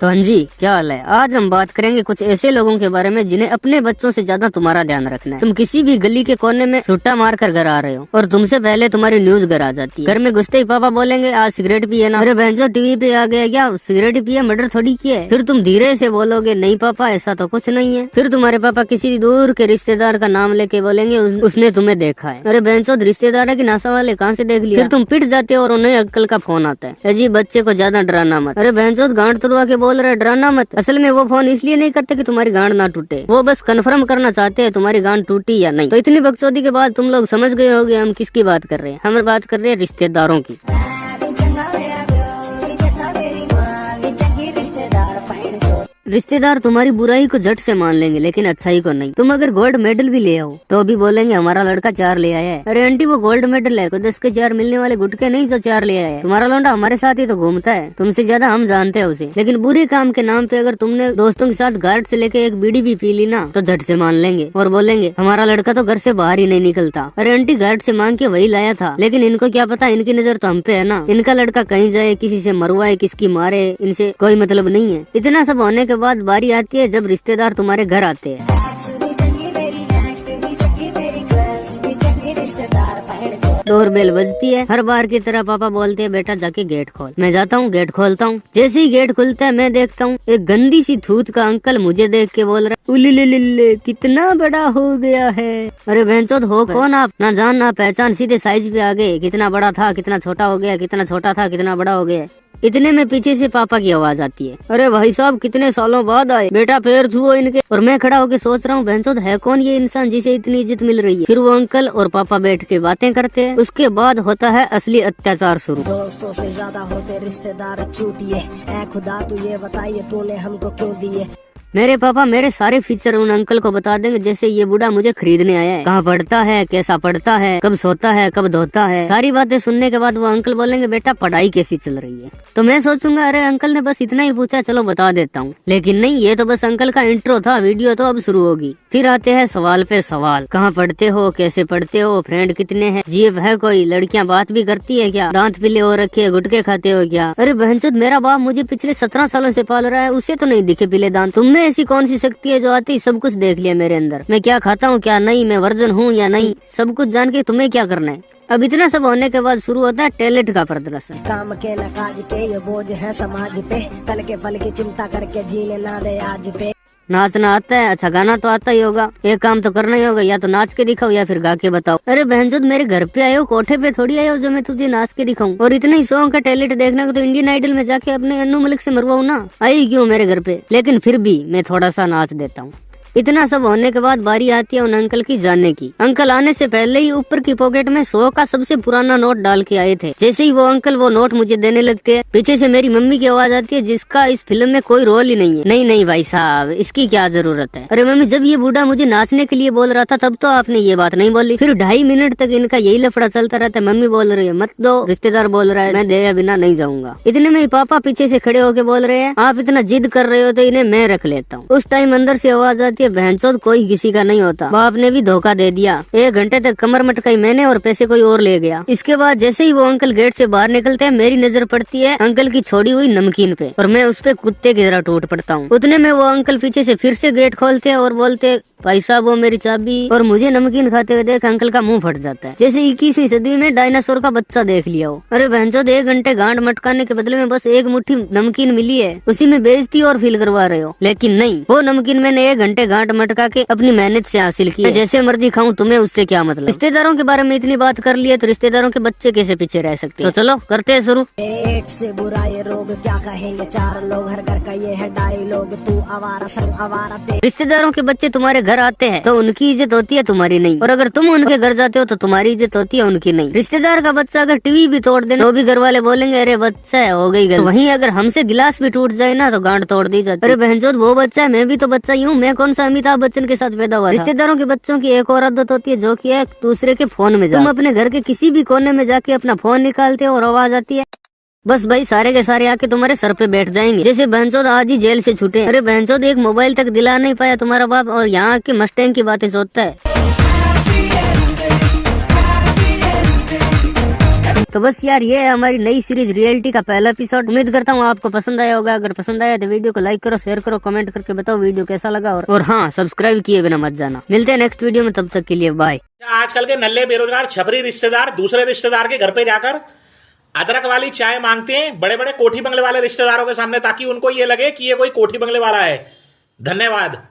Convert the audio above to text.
तो हाँ जी, क्या हाल है। आज हम बात करेंगे कुछ ऐसे लोगों के बारे में जिन्हें अपने बच्चों से ज्यादा तुम्हारा ध्यान रखना है। तुम किसी भी गली के कोने में छुट्टा मार कर घर आ रहे हो और तुमसे पहले तुम्हारी न्यूज घर आ जाती है। घर में घुसते ही पापा बोलेंगे आज सिगरेट पिए ना। अरे बहन जो टीवी पे आ गया क्या, सिगरेट पिए मर्डर थोड़ी किया है। फिर तुम धीरे से बोलोगे नहीं पापा ऐसा तो कुछ नहीं है। फिर तुम्हारे पापा किसी दूर के रिश्तेदार का नाम लेके बोलेंगे उसने तुम्हें देखा है। अरे बहन चोद रिश्तेदार है कि नासा वाले कहाँ से देख लिया। फिर तुम पिट जाते हो और उन्हें अंकल का फोन आता है, अजी बच्चे को ज्यादा डराना मत। अरे बहन चोद गांड तुड़वा के बोल रहे डराना मत। असल में वो फोन इसलिए नहीं करते कि तुम्हारी गांड ना टूटे, वो बस कंफर्म करना चाहते हैं तुम्हारी गांड टूटी या नहीं। तो इतनी बकचोदी के बाद तुम लोग समझ गए होंगे हम किसकी बात कर रहे हैं। हम बात कर रहे हैं रिश्तेदारों की। रिश्तेदार तुम्हारी बुराई को झट से मान लेंगे लेकिन अच्छाई को नहीं। तुम अगर गोल्ड मेडल भी ले आओ तो भी बोलेंगे हमारा लड़का 4 ले आया है। अरे आंटी वो गोल्ड मेडल है, 10 के 4 मिलने वाले गुटके नहीं जो 4 ले आया है। तुम्हारा लौंडा हमारे साथ ही तो घूमता है, तुमसे ज्यादा हम जानते हैं उसे। लेकिन बुरे काम के नाम पे अगर तुमने दोस्तों के साथ गार्ड से लेके एक बीड़ी भी पी ली ना तो झट से मान लेंगे और बोलेंगे हमारा लड़का तो घर से बाहर ही नहीं निकलता। अरे आंटी गार्ड से मांग के वही लाया था, लेकिन इनको क्या पता इनकी नजर तो हम पे है ना। इनका लड़का कहीं जाए किसी से मरवाए किसकी मारे इनसे कोई मतलब नहीं है। इतना सब होने के बाद बारी आती है जब रिश्तेदार तुम्हारे घर आते हैं। डोरबेल बजती है, हर बार की तरह पापा बोलते हैं बेटा जाके गेट खोल। मैं जाता हूँ गेट खोलता हूँ। जैसे ही गेट खुलता है मैं देखता हूँ एक गंदी सी थूत का अंकल मुझे देख के बोल रहा है उल्ले कितना बड़ा हो गया है। अरे बहनचोद हो कौन आप, ना जान ना पहचान, सीधे साइज पे आ गए। कितना बड़ा था कितना छोटा हो गया, कितना छोटा था कितना बड़ा हो गया। इतने में पीछे से पापा की आवाज आती है, अरे भाई साहब कितने सालों बाद आए, बेटा पैर छुओ इनके। और मैं खड़ा होके सोच रहा हूँ बहनचोद है कौन ये इंसान जिसे इतनी इज्जत मिल रही है। फिर वो अंकल और पापा बैठ के बातें करते हैं। उसके बाद होता है असली अत्याचार शुरू। दोस्तों से ज्यादा होते रिश्तेदार चूतिए, ऐ खुदा तू ये बताइए तूने हमको क्यों दिए। मेरे पापा मेरे सारे फीचर उन अंकल को बता देंगे जैसे ये बूढ़ा मुझे खरीदने आया है। कहाँ पढ़ता है, कैसा पढ़ता है, कब सोता है, कब धोता है। सारी बातें सुनने के बाद वो अंकल बोलेंगे बेटा पढ़ाई कैसी चल रही है। तो मैं सोचूंगा अरे अंकल ने बस इतना ही पूछा चलो बता देता हूँ। लेकिन नहीं, ये तो बस अंकल का इंट्रो था, वीडियो तो अब शुरू होगी। फिर आते हैं सवाल पे सवाल, कहाँ पढ़ते हो, कैसे पढ़ते हो, फ्रेंड कितने हैं, जीव है कोई, लड़कियाँ बात भी करती है क्या, दांत पीले हो रखे, गुटके खाते हो क्या। अरे बहनचोद मेरा बाप मुझे पिछले 17 सालों से पाल रहा है, उसे तो नहीं दिखे पीले दांत। तुमने ऐसी कौन सी शक्ति है जो आती सब कुछ देख लिया मेरे अंदर, मैं क्या खाता हूँ क्या नहीं, मैं वर्जन हूँ या नहीं, सब कुछ जान के तुम्हें क्या करना है। अब इतना सब होने के बाद शुरू होता है टैलेंट का प्रदर्शन। काम के न काज के ये बोझ है समाज पे, कल के फल की चिंता करके जीने ना दे आज पे। नाचना आता है, अच्छा गाना तो आता ही होगा, एक काम तो करना ही होगा, या तो नाच के दिखाओ या फिर गा के बताओ। अरे बहनचोद मेरे घर पे आए हो, कोठे पे थोड़ी आए हो जो मैं तुझे नाच के दिखाऊं। और इतने ही सॉन्ग का टैलेंट देखने को तो इंडियन आइडल में जाके अपने अन्नू मलिक से मरवाऊं ना, आई क्यों मेरे घर पे। लेकिन फिर भी मैं थोड़ा सा नाच देता हूँ। इतना सब होने के बाद बारी आती है उन अंकल की जानने की। अंकल आने से पहले ही ऊपर की पॉकेट में 100 का सबसे पुराना नोट डाल के आए थे। जैसे ही वो अंकल वो नोट मुझे देने लगते हैं, पीछे से मेरी मम्मी की आवाज आती है जिसका इस फिल्म में कोई रोल ही नहीं है। नहीं भाई साहब इसकी क्या जरूरत है। अरे मम्मी जब ये बूढ़ा मुझे नाचने के लिए बोल रहा था तब तो आपने ये बात नहीं बोली। फिर 2.5 मिनट तक इनका यही लफड़ा चलता रहता है। मम्मी बोल रही है मत दो, रिश्तेदार बोल रहा है मैं दे बिना नहीं जाऊंगा। इतने में पापा पीछे से खड़े होके बोल रहे हैं आप इतना जिद कर रहे हो तो इन्हें मैं रख लेता हूँ। उस टाइम अंदर से आवाज आती है बहनचोद कोई किसी का नहीं होता, बाप ने भी धोखा दे दिया। 1 घंटे तक कमर मटकाई मैंने और पैसे कोई और ले गया। इसके बाद जैसे ही वो अंकल गेट से बाहर निकलते हैं मेरी नजर पड़ती है अंकल की छोड़ी हुई नमकीन पे और मैं उस पे कुत्ते की तरह टूट पड़ता हूँ। उतने में वो अंकल पीछे से फिर से गेट खोलते हैं और बोलते भाई साहब वो मेरी चाबी। और मुझे नमकीन खाते हुए देख अंकल का मुंह फट जाता है जैसे 21वीं सदी में डायनासोर का बच्चा देख लिया हो। अरे बहनचोद 1 घंटे गांड मटकाने के बदले में बस 1 मुट्ठी नमकीन मिली है, उसी में बेइज्जती और फील करवा रहे हो। लेकिन नहीं, वो नमकीन मैंने 1 घंटे गांड मटका के अपनी मेहनत से हासिल की है। जैसे मर्जी खाऊं तुम्हें उससे क्या मतलब। रिश्तेदारों के बारे में इतनी बात कर ली है तो रिश्तेदारों के बच्चे कैसे पीछे रह सकते हैं। तो चलो करते हैं शुरू। पेट से बुरा ये रोग क्या कहेंगे 4 लोग, हर घर का ये है डायलॉग, तू आवारा संग आवारा ते। रिश्तेदारों के बच्चे तुम्हारे घर आते हैं तो उनकी इज्जत होती है तुम्हारी नहीं, और अगर तुम उनके घर जाते हो तो तुम्हारी इज्जत होती है उनकी नहीं। रिश्तेदार का बच्चा अगर टीवी भी तोड़ दे तो भी घर वाले बोलेंगे अरे बच्चा है हो गई गलती। वहीं अगर हमसे गिलास भी टूट जाए ना तो गांड तोड़ दी जाती। अरे बहनचोद वो बच्चा है, मैं भी तो बच्चा ही हूँ, मैं कौन सा अमिताभ बच्चन के साथ पैदा हुआ। रिश्तेदारों के बच्चों की एक और आदत होती है जो कि है दूसरे के फोन में तुम अपने घर के किसी भी कोने में जाके अपना फोन निकालते हो और आवाज आती है बस भाई सारे के सारे आके तुम्हारे सर पे बैठ जाएंगे जैसे बहनचोद आज ही जेल से छूटे। अरे बहनचोद एक मोबाइल तक दिला नहीं पाया तुम्हारा बाप और यहाँ के मस्टैंग की बातें सोचता है। तो बस यार ये है हमारी नई सीरीज रियलिटी का पहला एपिसोड। उम्मीद करता हूँ आपको पसंद आया होगा। अगर पसंद आया तो वीडियो को लाइक करो, शेयर करो, कमेंट करके बताओ वीडियो कैसा लगा। और हाँ, सब्सक्राइब किए बिना मत जाना। मिलते हैं नेक्स्ट वीडियो में, तब तक के लिए बाय। आजकल के नल्ले बेरोजगार छपरी रिश्तेदार दूसरे रिश्तेदार के घर पे जाकर अदरक वाली चाय मांगते हैं बड़े बड़े कोठी बंगले वाले रिश्तेदारों के सामने, ताकि उनको ये लगे कि ये कोई कोठी बंगले वाला है। धन्यवाद।